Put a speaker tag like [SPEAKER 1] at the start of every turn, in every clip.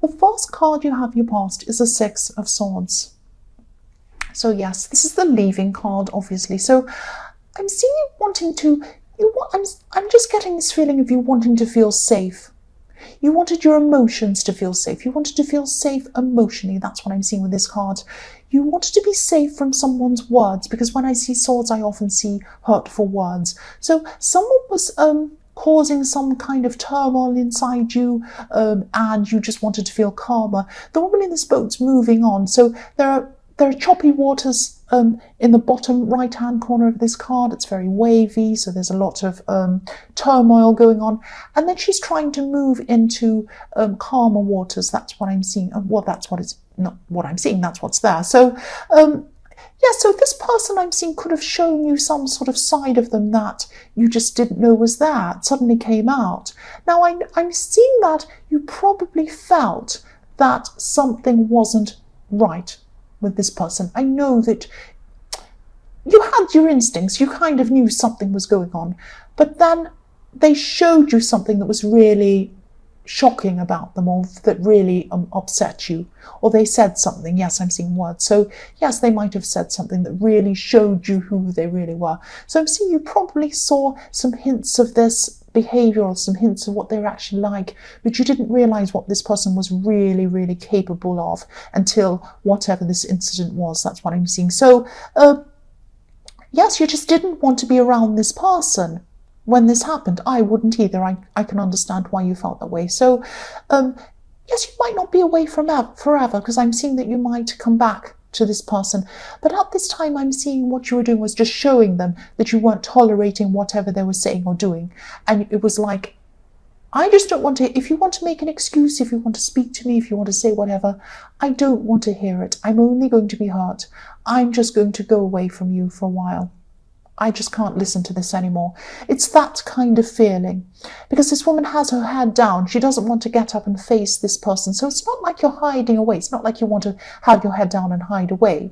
[SPEAKER 1] The first card you have in your past is the Six of Swords. So yes, this is the leaving card, obviously. So I'm seeing you wanting to, I'm just getting this feeling of you wanting to feel safe. You wanted your emotions to feel safe. You wanted to feel safe emotionally. That's what I'm seeing with this card. You wanted to be safe from someone's words, because when I see swords, I often see hurtful words. So someone was causing some kind of turmoil inside you, and you just wanted to feel calmer. The woman in this boat's moving on. So there are choppy waters in the bottom right-hand corner of this card. It's very wavy, so there's a lot of turmoil going on. And then she's trying to move into calmer waters. That's what I'm seeing. Well, that's what it's not what I'm seeing. That's what's there. So, yeah, so this person I'm seeing could have shown you some sort of side of them that you just didn't know was there. It suddenly came out. Now, I'm seeing that you probably felt that something wasn't right with this person. I know that you had your instincts, you kind of knew something was going on, but then they showed you something that was really shocking about them, or that really upset you, or they said something. Yes, I'm seeing words. So yes, they might have said something that really showed you who they really were. So I'm seeing you probably saw some hints of this behavior, or some hints of what they're actually like, but you didn't realize what this person was really, really capable of until whatever this incident was. That's what I'm seeing. So yes, you just didn't want to be around this person when this happened. I wouldn't either. I can understand why you felt that way. So yes, you might not be away from forever, because I'm seeing that you might come back to this person. But at this time, I'm seeing what you were doing was just showing them that you weren't tolerating whatever they were saying or doing. And it was like, I just don't want to, if you want to make an excuse, if you want to speak to me, if you want to say whatever, I don't want to hear it. I'm only going to be hurt. I'm just going to go away from you for a while. I just can't listen to this anymore. It's that kind of feeling, because this woman has her head down. She doesn't want to get up and face this person. So it's not like you're hiding away. It's not like you want to have your head down and hide away.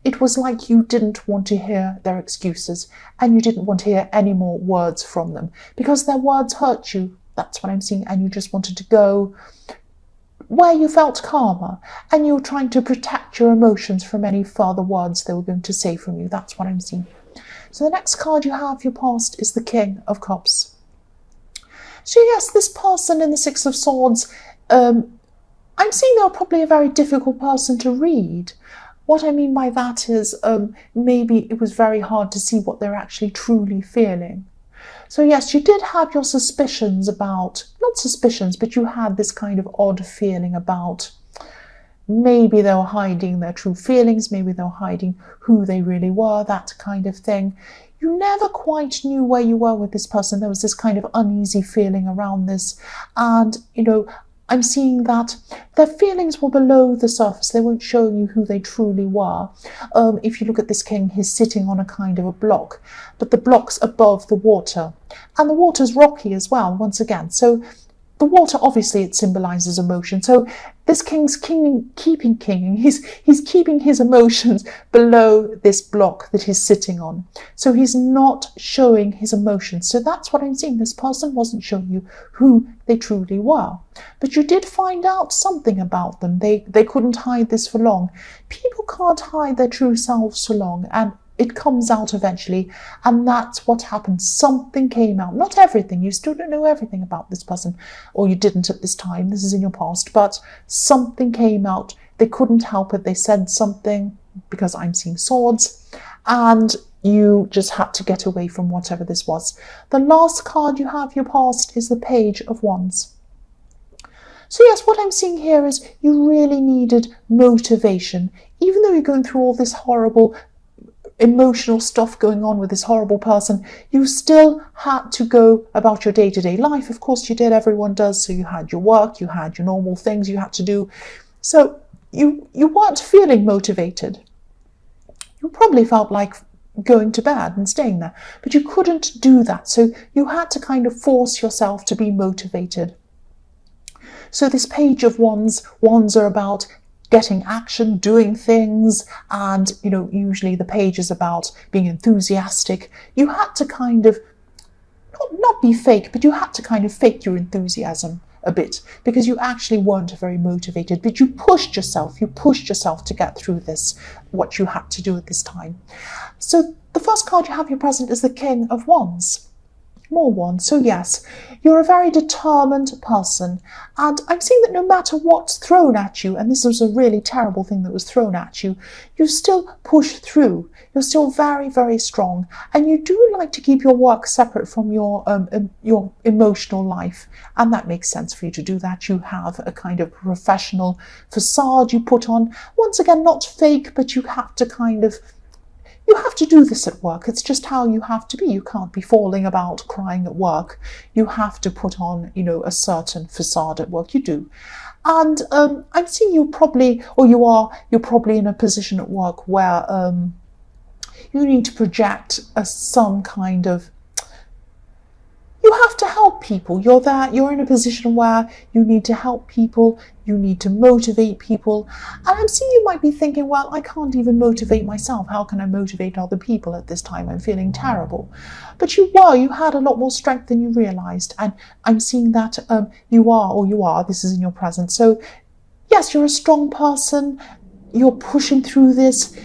[SPEAKER 1] It was like you didn't want to hear their excuses, and you didn't want to hear any more words from them, because their words hurt you. That's what I'm seeing. And you just wanted to go where you felt calmer, and you were trying to protect your emotions from any further words they were going to say from you. That's what I'm seeing. So the next card you have your past is the King of Cups. So yes, this person in the Six of Swords, I'm seeing they're probably a very difficult person to read. What I mean by that is maybe it was very hard to see what they're actually truly feeling. So yes, you did have your suspicions about, not suspicions, but you had this kind of odd feeling about maybe they were hiding their true feelings, maybe they were hiding who they really were, that kind of thing. You never quite knew where you were with this person. There was this kind of uneasy feeling around this. And, you know, I'm seeing that their feelings were below the surface. They weren't showing you who they truly were. If you look at this king, he's sitting on a kind of a block, but the block's above the water. And the water's rocky as well, once again. So the water, obviously, it symbolizes emotion. So this king's keeping his emotions below this block that he's sitting on. So he's not showing his emotions. So that's what I'm seeing. This person wasn't showing you who they truly were. But you did find out something about them. They couldn't hide this for long. People can't hide their true selves for long. And it comes out eventually, and that's what happened. Something came out. Not everything. You still don't know everything about this person, or you didn't at this time. This is in your past, but something came out. They couldn't help it. They said something, because I'm seeing swords, and you just had to get away from whatever this was. The last card you have your past is the Page of Wands. So yes, what I'm seeing here is you really needed motivation. Even though you're going through all this horrible emotional stuff going on with this horrible person, you still had to go about your day-to-day life. Of course you did, everyone does. So you had your work, you had your normal things you had to do. So you weren't feeling motivated. You probably felt like going to bed and staying there, but you couldn't do that. So you had to kind of force yourself to be motivated. So this Page of Wands are about getting action, doing things, and, you know, usually the page is about being enthusiastic. You had to kind of, not be fake, but you had to kind of fake your enthusiasm a bit because you actually weren't very motivated, but you pushed yourself to get through this, what you had to do at this time. So the first card you have here present is the King of Wands. More wands. So yes, you're a very determined person, and I'm seeing that no matter what's thrown at you, and this was a really terrible thing that was thrown at you, you still push through. You're still very, very strong, and you do like to keep your work separate from your emotional life, and that makes sense for you to do that. You have a kind of professional facade you put on. Once again, not fake, but you have to do this at work. It's just how you have to be. You can't be falling about crying at work. You have to put on, a certain facade at work. You do. And I'm seeing you're probably in a position at work where you need to project some kind of, you have to help people. You're in a position where you need to help people, you need to motivate people. And I'm seeing you might be thinking, well, I can't even motivate myself. How can I motivate other people at this time? I'm feeling terrible. But you had a lot more strength than you realized. And I'm seeing that you are, this is in your present. So yes, you're a strong person. You're pushing through this.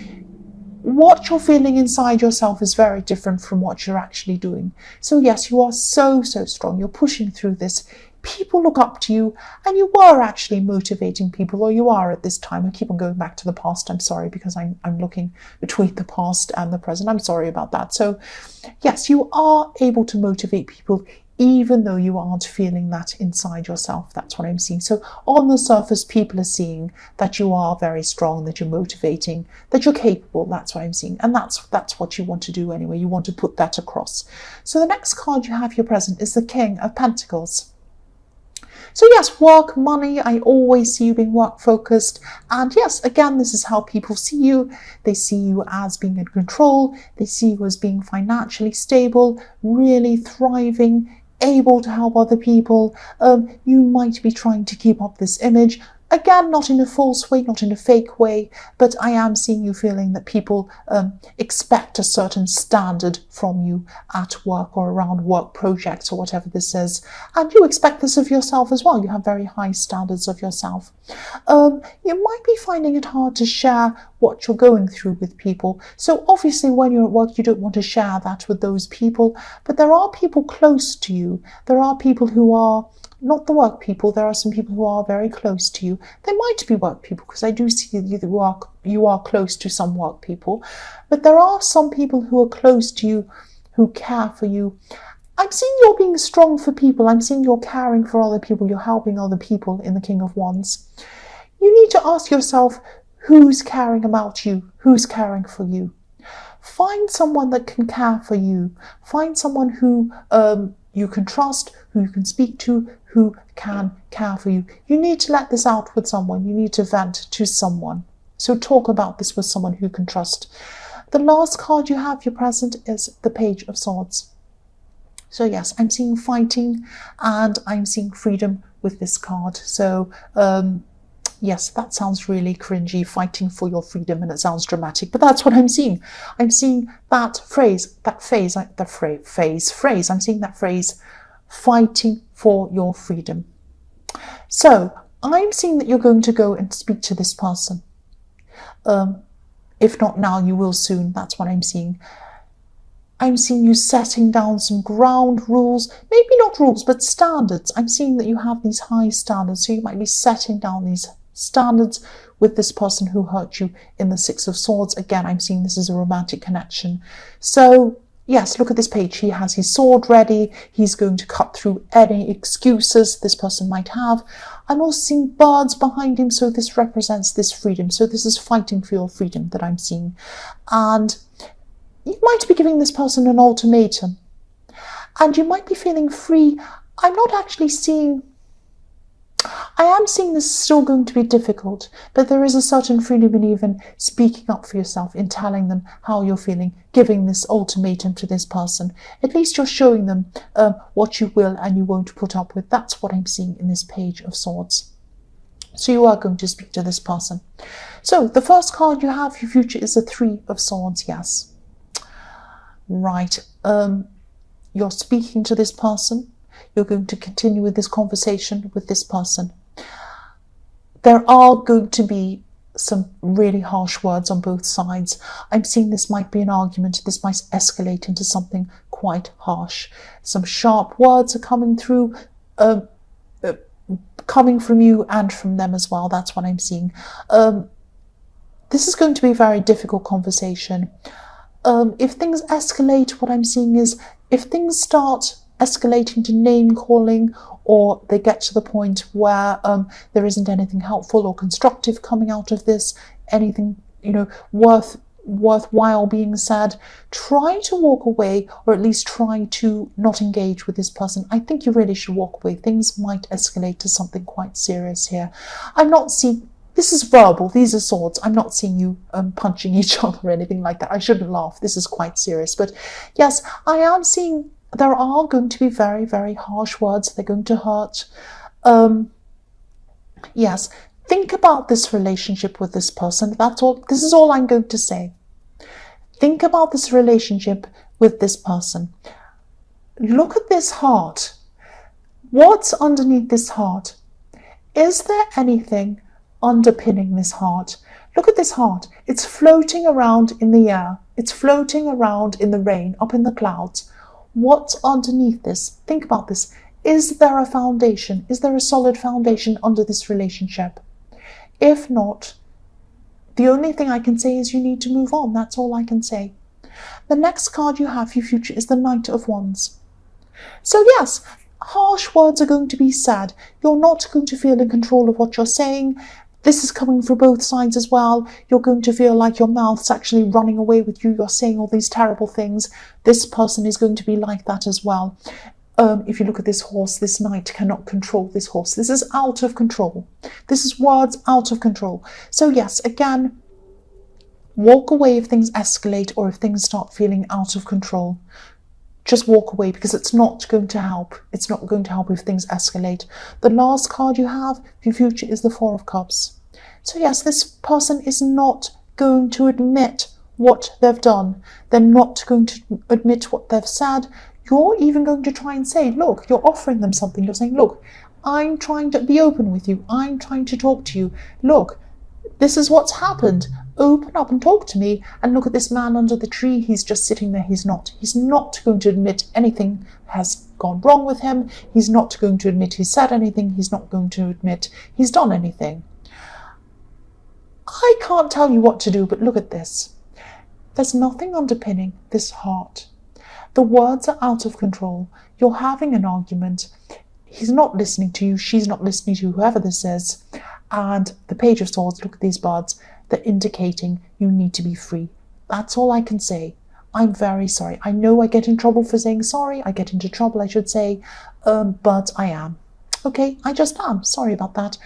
[SPEAKER 1] What you're feeling inside yourself is very different from what you're actually doing. So yes, you are so strong. You're pushing through this. People look up to you, and you were actually motivating people, or you are at this time. I keep on going back to the past. I'm sorry, because I'm looking between the past and the present. I'm sorry about that. So yes, you are able to motivate people, even though you aren't feeling that inside yourself. That's what I'm seeing. So on the surface, people are seeing that you are very strong, that you're motivating, that you're capable. That's what I'm seeing. And that's what you want to do anyway. You want to put that across. So the next card you have here present is the King of Pentacles. So yes, work, money, I always see you being work focused. And yes, again, this is how people see you. They see you as being in control. They see you as being financially stable, really thriving, able to help other people. You might be trying to keep up this image. Again, not in a false way, not in a fake way, but I am seeing you feeling that people expect a certain standard from you at work or around work projects or whatever this is. And you expect this of yourself as well. You have very high standards of yourself. You might be finding it hard to share what you're going through with people. So obviously when you're at work, you don't want to share that with those people, but there are people close to you. There are people who are not the work people. There are some people who are very close to you. They might be work people, because I do see you are close to some work people, but there are some people who are close to you, who care for you. I'm seeing you're being strong for people. I'm seeing you're caring for other people. You're helping other people in the King of Wands. You need to ask yourself, who's caring about you? Who's caring for you? Find someone that can care for you. Find someone who you can trust, who you can speak to, who can care for you. You need to let this out with someone. You need to vent to someone. So talk about this with someone who can trust. The last card you have here present is the Page of Swords. So yes, I'm seeing fighting and I'm seeing freedom with this card. So yes, that sounds really cringy, fighting for your freedom, and it sounds dramatic, but that's what I'm seeing. I'm seeing that phrase, I'm seeing that phrase, fighting for your freedom. So I'm seeing that you're going to go and speak to this person. If not now, you will soon. That's what I'm seeing. I'm seeing you setting down some ground rules, maybe not rules, but standards. I'm seeing that you have these high standards, so you might be setting down these standards with this person who hurt you in the Six of Swords. Again, I'm seeing this as a romantic connection. So yes, look at this page. He has his sword ready. He's going to cut through any excuses this person might have. I'm also seeing birds behind him, so this represents this freedom. So this is fighting for your freedom that I'm seeing. And you might be giving this person an ultimatum, and you might be feeling free. I'm not actually seeing, I am seeing this is still going to be difficult, but there is a certain freedom in even speaking up for yourself, in telling them how you're feeling, giving this ultimatum to this person. At least you're showing them what you will and you won't put up with. That's what I'm seeing in this Page of Swords. So you are going to speak to this person. So the first card you have for your future is the Three of Swords. Yes. Right. You're speaking to this person. you're going to continue with this conversation with this person. There are going to be some really harsh words on both sides. I'm seeing this might be an argument. This might escalate into something quite harsh. Some sharp words are coming through, coming from you and from them as well. That's what I'm seeing. This is going to be a very difficult conversation. If things escalate, what I'm seeing is if things start escalating to name calling, or they get to the point where there isn't anything helpful or constructive coming out of this, anything worthwhile being said, try to walk away, or at least try to not engage with this person. I think you really should walk away. Things might escalate to something quite serious here. I'm not seeing, this is verbal, these are swords. I'm not seeing you punching each other or anything like that. I shouldn't laugh. This is quite serious. But yes, I am seeing there are going to be very, very harsh words. They're going to hurt. Yes, think about this relationship with this person. That's all. This is all I'm going to say. Think about this relationship with this person. Look at this heart. What's underneath this heart? Is there anything underpinning this heart? Look at this heart. It's floating around in the air. It's floating around in the rain, up in the clouds. What's underneath this? Think about this. Is there a foundation? Is there a solid foundation under this relationship? If not, the only thing I can say is you need to move on. That's all I can say. The next card you have for your future is the Knight of Wands. So yes, harsh words are going to be said. You're not going to feel in control of what you're saying. This is coming from both sides as well. You're going to feel like your mouth's actually running away with you. You're saying all these terrible things. This person is going to be like that as well. If you look at this horse, this knight cannot control this horse. This is out of control. This is words out of control. So yes, again, walk away if things escalate or if things start feeling out of control. Just walk away, because it's not going to help. It's not going to help if things escalate. The last card you have for your future is the Four of Cups. So yes, this person is not going to admit what they've done. They're not going to admit what they've said. You're even going to try and say, look, you're offering them something. You're saying, look, I'm trying to be open with you. I'm trying to talk to you. Look, this is what's happened. Open up and talk to me. And look at this man under the tree. He's just sitting there. He's not going to admit anything has gone wrong with him. He's not going to admit he's said anything. He's not going to admit he's done anything. I can't tell you what to do, but look at this. There's nothing underpinning this heart. The words are out of control. You're having an argument. He's not listening to you. She's not listening to you, whoever this is. And the Page of Swords, look at these birds. They're indicating you need to be free. That's all I can say. I'm very sorry. I know I get in trouble for saying sorry. I get into trouble, I should say. But I am. Okay, I just am. Sorry about that.